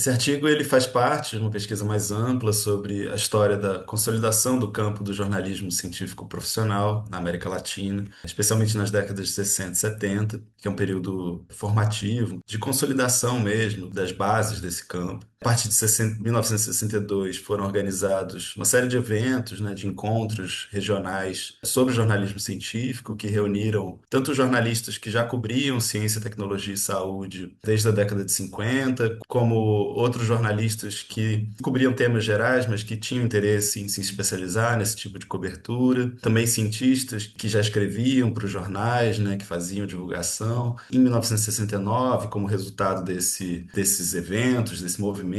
Esse artigo ele faz parte de uma pesquisa mais ampla sobre a história da consolidação do campo do jornalismo científico profissional na América Latina, especialmente nas décadas de 60 e 70, que é um período formativo, de consolidação mesmo das bases desse campo. A partir de 1962 foram organizados uma série de eventos, né, de encontros regionais sobre jornalismo científico, que reuniram tanto jornalistas que já cobriam ciência, tecnologia e saúde desde a década de 50, como outros jornalistas que cobriam temas gerais, mas que tinham interesse em se especializar nesse tipo de cobertura. Também cientistas que já escreviam para os jornais, né, que faziam divulgação. Em 1969, como resultado desses eventos, desse movimento,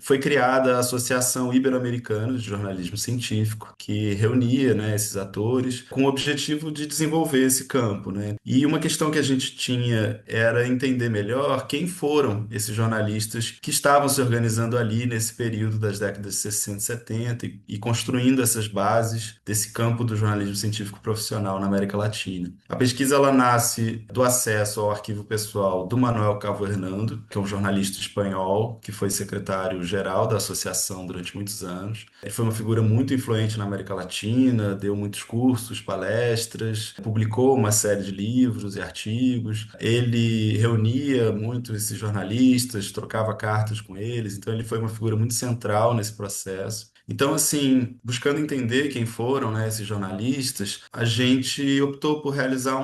foi criada a Associação Ibero-Americana de Jornalismo Científico, que reunia, né, esses atores com o objetivo de desenvolver esse campo, né? E uma questão que a gente tinha era entender melhor quem foram esses jornalistas que estavam se organizando ali nesse período das décadas de 60 e 70 e construindo essas bases desse campo do jornalismo científico profissional na América Latina. A pesquisa ela nasce do acesso ao arquivo pessoal do Manuel Calvo Hernando, que é um jornalista espanhol que foi secretário-geral da associação durante muitos anos. Ele foi uma figura muito influente na América Latina, deu muitos cursos, palestras, publicou uma série de livros e artigos. Ele reunia muito esses jornalistas, trocava cartas com eles, então ele foi uma figura muito central nesse processo. Então, assim, buscando entender quem foram, né, esses jornalistas, a gente optou por realizar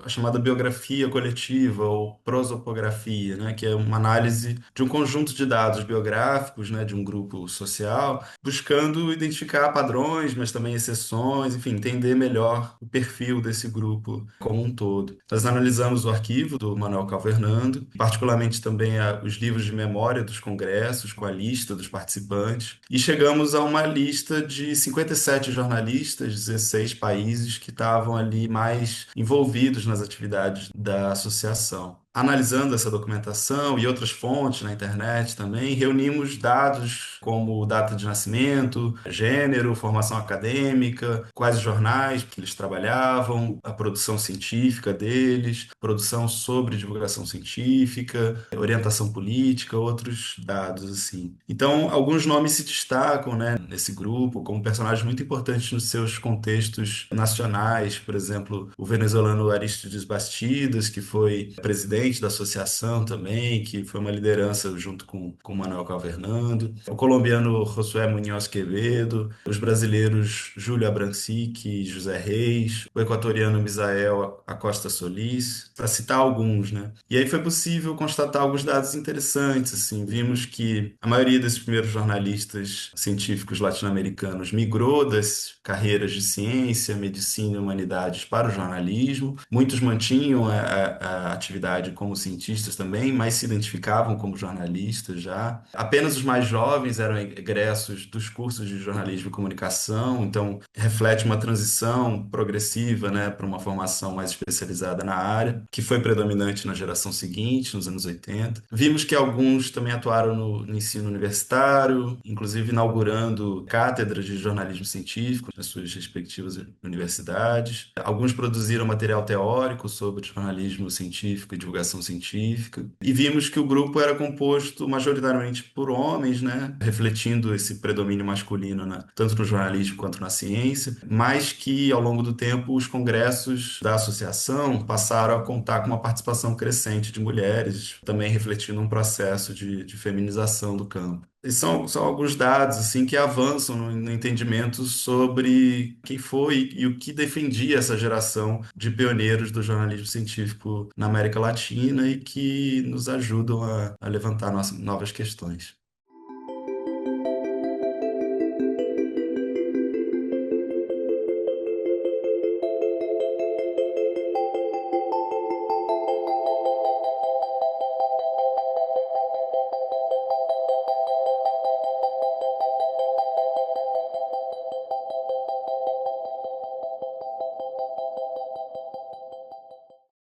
a chamada biografia coletiva ou prosopografia, né, que é uma análise de um conjunto de dados biográficos, né, de um grupo social, buscando identificar padrões, mas também exceções, enfim, entender melhor o perfil desse grupo como um todo. Nós analisamos o arquivo do Manuel Calvernando, particularmente também os livros de memória dos congressos, com a lista dos participantes, e chegamos a uma lista de 57 jornalistas, 16 países que estavam ali mais envolvidos nas atividades da associação. Analisando essa documentação e outras fontes na internet também, reunimos dados como data de nascimento, gênero, formação acadêmica, quais jornais que eles trabalhavam, a produção científica deles, produção sobre divulgação científica, orientação política, outros dados assim. Então, alguns nomes se destacam, né, nesse grupo como personagens muito importantes nos seus contextos nacionais, por exemplo, o venezuelano Aristides Bastidas, que foi presidente da associação também, que foi uma liderança junto com Manuel Calvernando, o colombiano Josué Muñoz Quevedo, os brasileiros Júlio Abrancic e José Reis, o equatoriano Misael Acosta Solis, para citar alguns, né? E aí foi possível constatar alguns dados interessantes, assim, vimos que a maioria desses primeiros jornalistas científicos latino-americanos migrou das carreiras de ciência, medicina e humanidades para o jornalismo, muitos mantinham a atividade como cientistas também, mas se identificavam como jornalistas já. Apenas os mais jovens eram egressos dos cursos de jornalismo e comunicação, então reflete uma transição progressiva, né, para uma formação mais especializada na área, que foi predominante na geração seguinte, nos anos 80. Vimos que alguns também atuaram no ensino universitário, inclusive inaugurando cátedras de jornalismo científico nas suas respectivas universidades. Alguns produziram material teórico sobre jornalismo científico e divulgação científica. E vimos que o grupo era composto majoritariamente por homens, né, refletindo esse predomínio masculino, tanto no jornalismo quanto na ciência, mas que ao longo do tempo os congressos da associação passaram a contar com uma participação crescente de mulheres, também refletindo um processo de feminização do campo. E são alguns dados assim que avançam no entendimento sobre quem foi e o que defendia essa geração de pioneiros do jornalismo científico na América Latina e que nos ajudam a levantar novas questões.